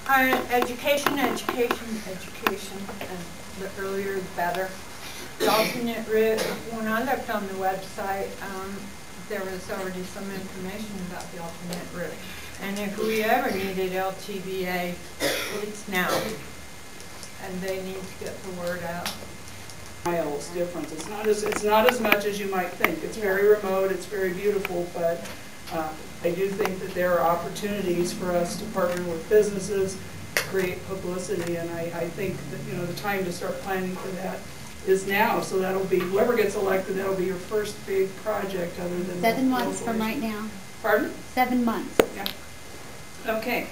Education, and the earlier the better. The alternate route, when I looked on the website, there was already some information about the alternate route. And if we ever needed LTVA, it's now. And they need to get the word out. Miles difference. It's not as much as you might think. It's very remote. It's very beautiful, but I do think that there are opportunities for us to partner with businesses, create publicity, and I think that the time to start planning for that is now. So that'll be whoever gets elected. That'll be your first big project, other than 7 months from right now. Pardon? 7 months. Yeah. Okay.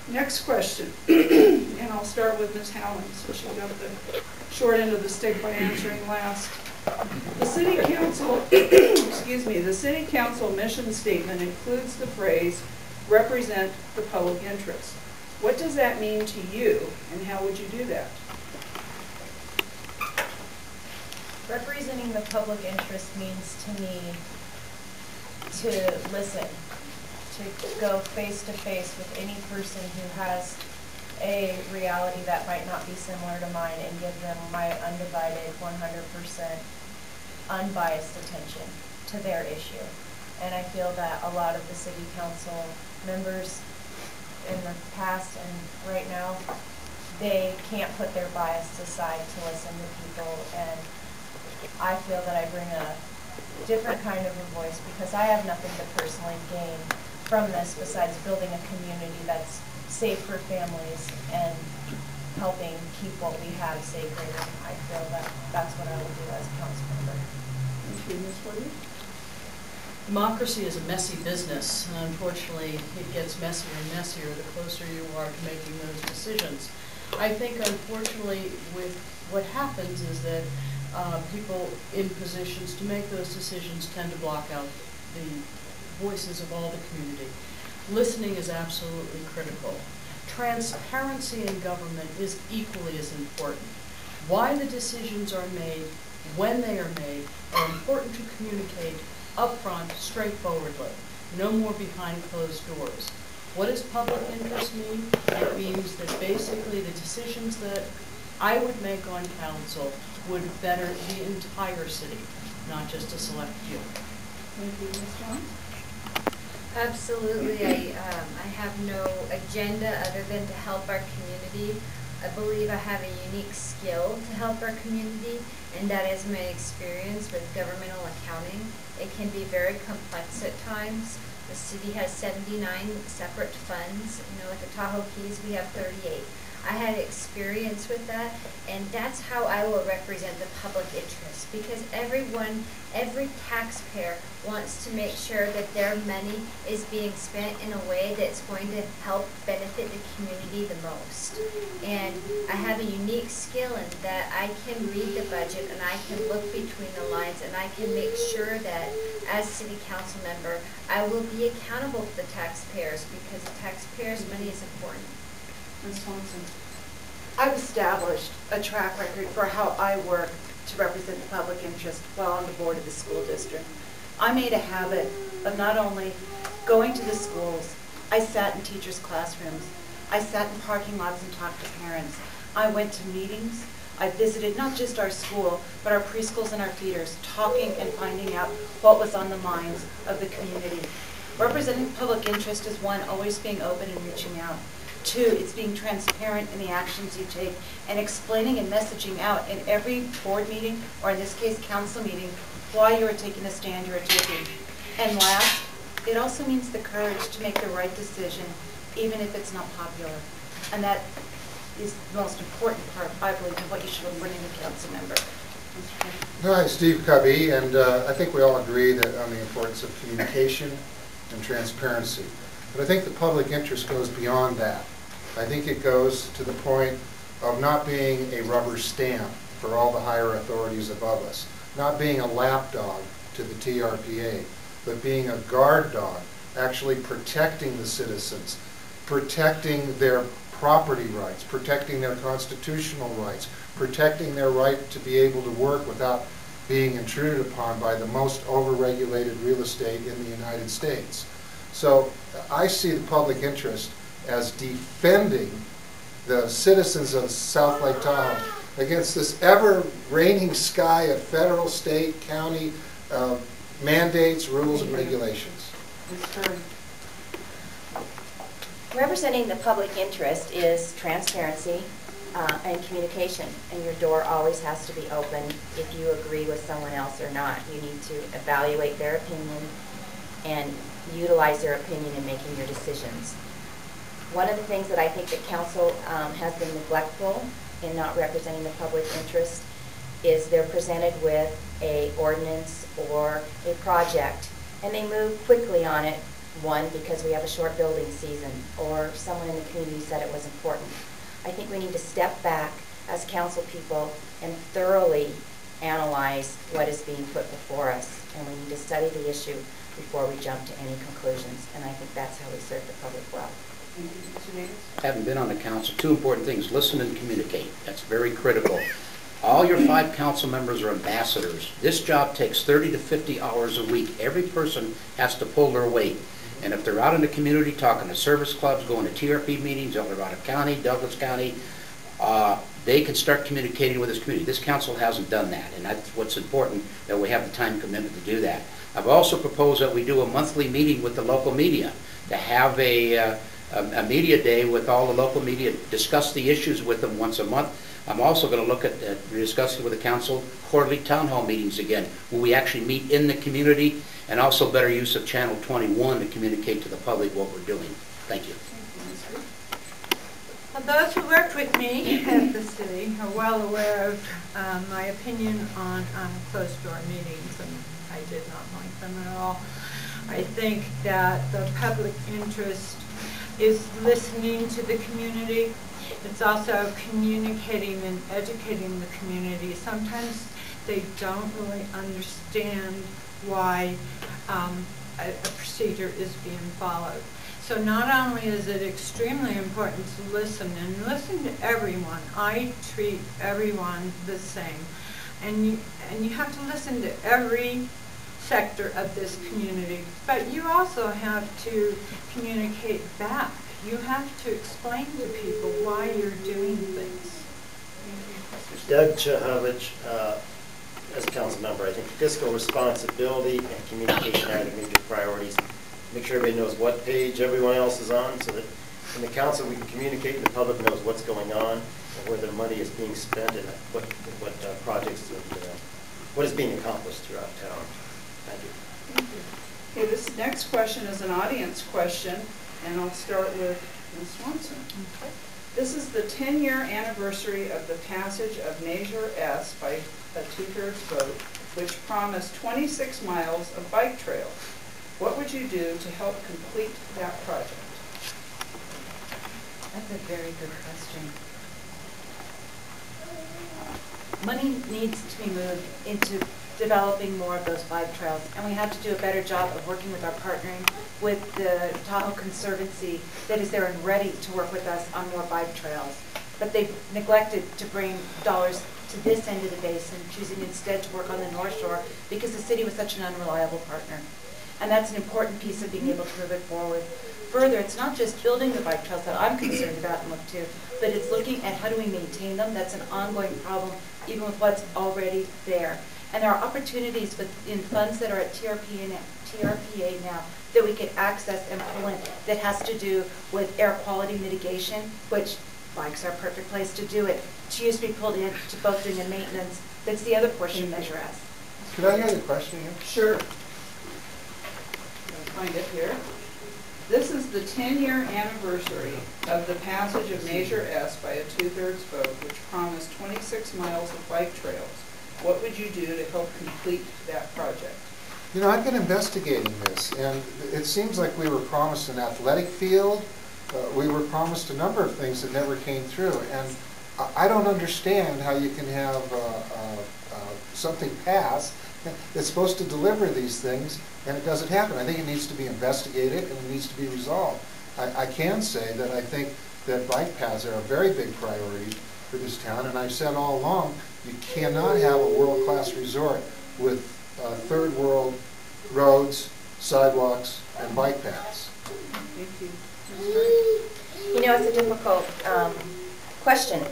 Next question, and I'll start with Ms. Howland, so she got the short end of the stick by answering last. The City Council, excuse me, the City Council mission statement includes the phrase, represent the public interest. What does that mean to you, and how would you do that? Representing the public interest means to me to listen, to go face to face with any person who has a reality that might not be similar to mine and give them my undivided, 100% unbiased attention to their issue. And I feel that a lot of the city council members in the past and right now, they can't put their bias aside to listen to people, and I feel that I bring a different kind of a voice because I have nothing to personally gain from this besides building a community that's safe for families and helping keep what we have sacred. And I feel that that's what I will do as a council member. Thank you, Ms. Woody. Democracy is a messy business, and unfortunately it gets messier and messier the closer you are to making those decisions. I think unfortunately with what happens is that people in positions to make those decisions tend to block out the voices of all the community. Listening is absolutely critical. Transparency in government is equally as important. Why the decisions are made, when they are made, are important to communicate upfront, straightforwardly. No more behind closed doors. What does public interest mean? It means that basically the decisions that I would make on council would better the entire city, not just a select few. Thank you, Ms. Jones. Absolutely. I have no agenda other than to help our community. I believe I have a unique skill to help our community, and that is my experience with governmental accounting. It can be very complex at times. The city has 79 separate funds. At the Tahoe Keys we have 38. I had experience with that, and that's how I will represent the public interest, because every taxpayer wants to make sure that their money is being spent in a way that's going to help benefit the community the most. And I have a unique skill in that I can read the budget and I can look between the lines, and I can make sure that as city council member I will be accountable to the taxpayers, because the taxpayers' money is important. Ms. Thompson. I've established a track record for how I work to represent the public interest while on the board of the school district. I made a habit of not only going to the schools, I sat in teachers' classrooms, I sat in parking lots and talked to parents. I went to meetings, I visited not just our school, but our preschools and our feeders, talking and finding out what was on the minds of the community. Representing public interest is one, always being open and reaching out. Two, it's being transparent in the actions you take and explaining and messaging out in every board meeting, or in this case council meeting, why you are taking the stand you are taking. And last, it also means the courage to make the right decision even if it's not popular. And that is the most important part, I believe, of what you should look for in a council member. Hi, Steve Cubby, and I think we all agree that on the importance of communication and transparency. But I think the public interest goes beyond that. I think it goes to the point of not being a rubber stamp for all the higher authorities above us, not being a lapdog to the TRPA, but being a guard dog, actually protecting the citizens, protecting their property rights, protecting their constitutional rights, protecting their right to be able to work without being intruded upon by the most overregulated real estate in the United States. So I see the public interest as defending the citizens of South Lake Tahoe against this ever reigning sky of federal, state, county mandates, rules, and regulations. Ms. Curry. Representing the public interest is transparency and communication, and your door always has to be open if you agree with someone else or not. You need to evaluate their opinion and utilize their opinion in making your decisions. One of the things that I think that council has been neglectful in not representing the public interest is they're presented with a ordinance or a project and they move quickly on it. One, because we have a short building season, or someone in the community said it was important. I think we need to step back as council people and thoroughly analyze what is being put before us. And we need to study the issue before we jump to any conclusions. And I think that's how we serve the public well. Thank you, Mr. Davis. Having been on the council, two important things: listen and communicate. That's very critical. All your 5 council members are ambassadors. This job takes 30 to 50 hours a week. Every person has to pull their weight. And if they're out in the community talking to service clubs, going to TRP meetings, El Dorado County, Douglas County, they can start communicating with this community. This council hasn't done that, and that's what's important, that we have the time commitment to do that. I've also proposed that we do a monthly meeting with the local media, to have a media day with all the local media, discuss the issues with them once a month. I'm also going to look at discussing with the council quarterly town hall meetings again, where we actually meet in the community, and also better use of Channel 21 to communicate to the public what we're doing. Thank you. Well, those who worked with me at the city are well aware of my opinion on closed-door meetings, and I did not like them at all. I think that the public interest is listening to the community. It's also communicating and educating the community. Sometimes they don't really understand why a procedure is being followed. So not only is it extremely important to listen, and listen to everyone. I treat everyone the same. And you have to listen to every sector of this community, but you also have to communicate back. You have to explain to people why you're doing things. Doug Chahovich, as a council member, I think fiscal responsibility and communication are the major priorities. Make sure everybody knows what page everyone else is on, so that in the council we can communicate and the public knows what's going on and where their money is being spent and what projects and what is being accomplished throughout town. Thank you. Thank you. Okay, this next question is an audience question, and I'll start with Ms. Swanson. Okay. This is the 10-year anniversary of the passage of Measure S by a 2/3 vote, which promised 26 miles of bike trails. What would you do to help complete that project? That's a very good question. Money needs to be moved into developing more of those bike trails, and we have to do a better job of working with our partnering with the Tahoe Conservancy that is there and ready to work with us on more bike trails. But they've neglected to bring dollars to this end of the basin, choosing instead to work on the North Shore because the city was such an unreliable partner. And that's an important piece of being able to move it forward. Further, it's not just building the bike trails that I'm concerned about and look to, but it's looking at how do we maintain them. That's an ongoing problem, even with what's already there. And there are opportunities in funds that are at TRPA now that we could access and pull in that has to do with air quality mitigation, which bikes are a perfect place to do it. She used to be pulled in to both doing the maintenance. That's the other portion of Measure S. Could I hear the question again? Sure. I'll find it here. This is the 10-year anniversary of the passage of Measure S by a 2/3 vote, which promised 26 miles of bike trails. What would you do to help complete that project? You know, I've been investigating this, and it seems like we were promised an athletic field. We were promised a number of things that never came through, and I don't understand how you can have something pass that's supposed to deliver these things, and it doesn't happen. I think it needs to be investigated, and it needs to be resolved. I can say that I think that bike paths are a very big priority for this town, and I've said all along, you cannot have a world-class resort with third world roads, sidewalks, and bike paths. Thank you. know, it's a difficult question,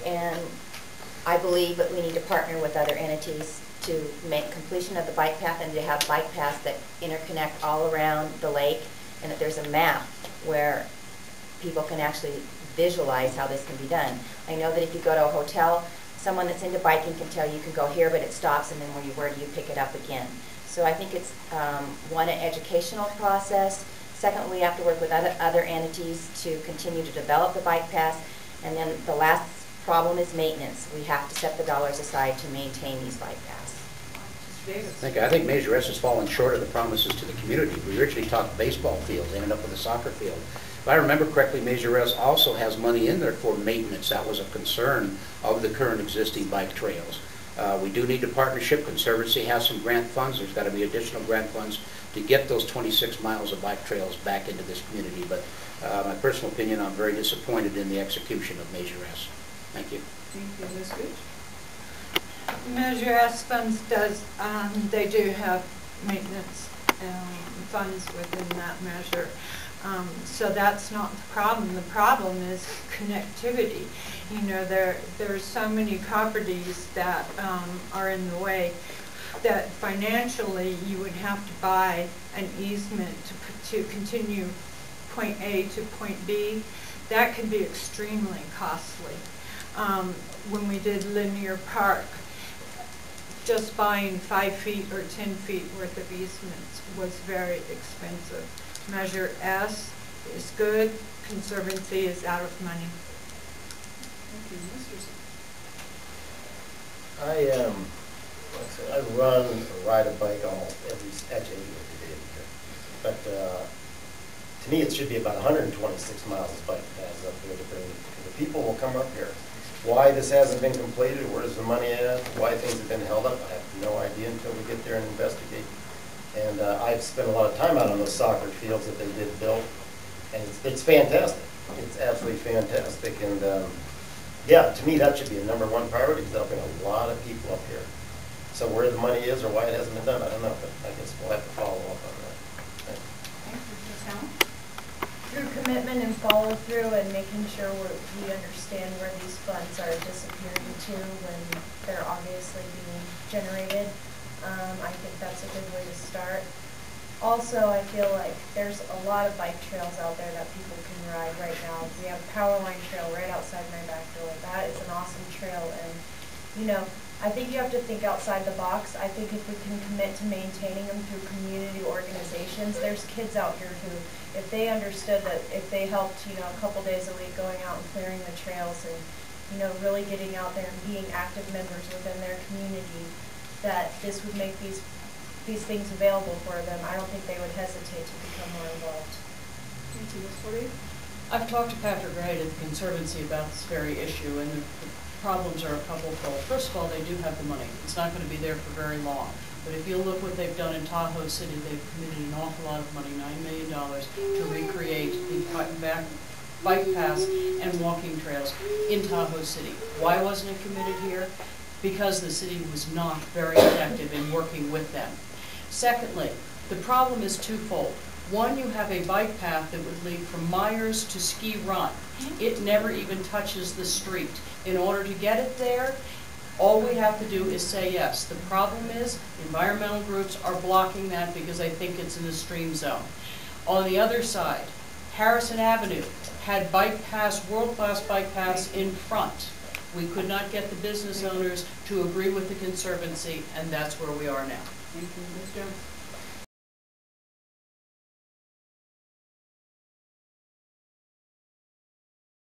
and I believe that we need to partner with other entities to make completion of the bike path and to have bike paths that interconnect all around the lake, and that there's a map where people can actually visualize how this can be done. I know that if you go to a hotel, someone that's into biking can tell you can go here, but it stops, and then where do you pick it up again? So I think it's, one, an educational process. Second, we have to work with other entities to continue to develop the bike paths. And then the last problem is maintenance. We have to set the dollars aside to maintain these bike paths. I think Measure S has fallen short of the promises to the community. We originally talked baseball fields, ended up with a soccer field. If I remember correctly, Measure S also has money in there for maintenance. That was a concern of the current existing bike trails. We do need a partnership. Conservancy has some grant funds. There's got to be additional grant funds to get those 26 miles of bike trails back into this community. But my personal opinion, I'm very disappointed in the execution of Measure S. Thank you. Thank you, Ms. Gooch. Measure S funds does, they do have maintenance funds within that measure. So that's not the problem. The problem is connectivity. You know, there's so many properties that are in the way that financially you would have to buy an easement to continue point A to point B. That could be extremely costly. When we did Linear Park, just buying 5 feet or 10 feet worth of easements was very expensive. Measure S is good. Conservancy is out of money. Thank you, Mr. I run or ride a bike almost actually every day. But to me, it should be about 126 miles of bike paths up here to bring. The people will come up here. Why this hasn't been completed, where's the money at, why things have been held up, I have no idea until we get there and investigate. And I've spent a lot of time out on those soccer fields that they did build, and it's fantastic. It's absolutely fantastic, and yeah, to me that should be a #1 priority, because helping a lot of people up here. So where the money is or why it hasn't been done, I don't know, but I guess we'll have to follow up on that. Thanks. Thank you, Ms. Allen. Through commitment and follow through and making sure we understand where these funds are disappearing to when they're obviously being generated, I think that's a good way to start. Also, I feel like there's a lot of bike trails out there that people can ride right now. We have Powerline Trail right outside my back door. That is an awesome trail, and you know, I think you have to think outside the box. I think if we can commit to maintaining them through community organizations, there's kids out here who, if they understood that if they helped, you know, a couple days a week going out and clearing the trails and, you know, really getting out there and being active members within their community, that this would make these things available for them, I don't think they would hesitate to become more involved. Thank you, Ms. Woody. I've talked to Patrick Wright at the Conservancy about this very issue, and the problems are a couple-fold. First of all, they do have the money. It's not going to be there for very long. But if you look what they've done in Tahoe City, they've committed an awful lot of money, $9 million, to recreate the bike paths and walking trails in Tahoe City. Why wasn't it committed here? Because the city was not very effective in working with them. Secondly, the problem is twofold. One, you have a bike path that would lead from Myers to Ski Run. It never even touches the street. In order to get it there, all we have to do is say yes. The problem is environmental groups are blocking that because they think it's in the stream zone. On the other side, Harrison Avenue had bike paths, world-class bike paths in front. We could not get the business owners to agree with the Conservancy, and that's where we are now. Thank you, Ms. Jones.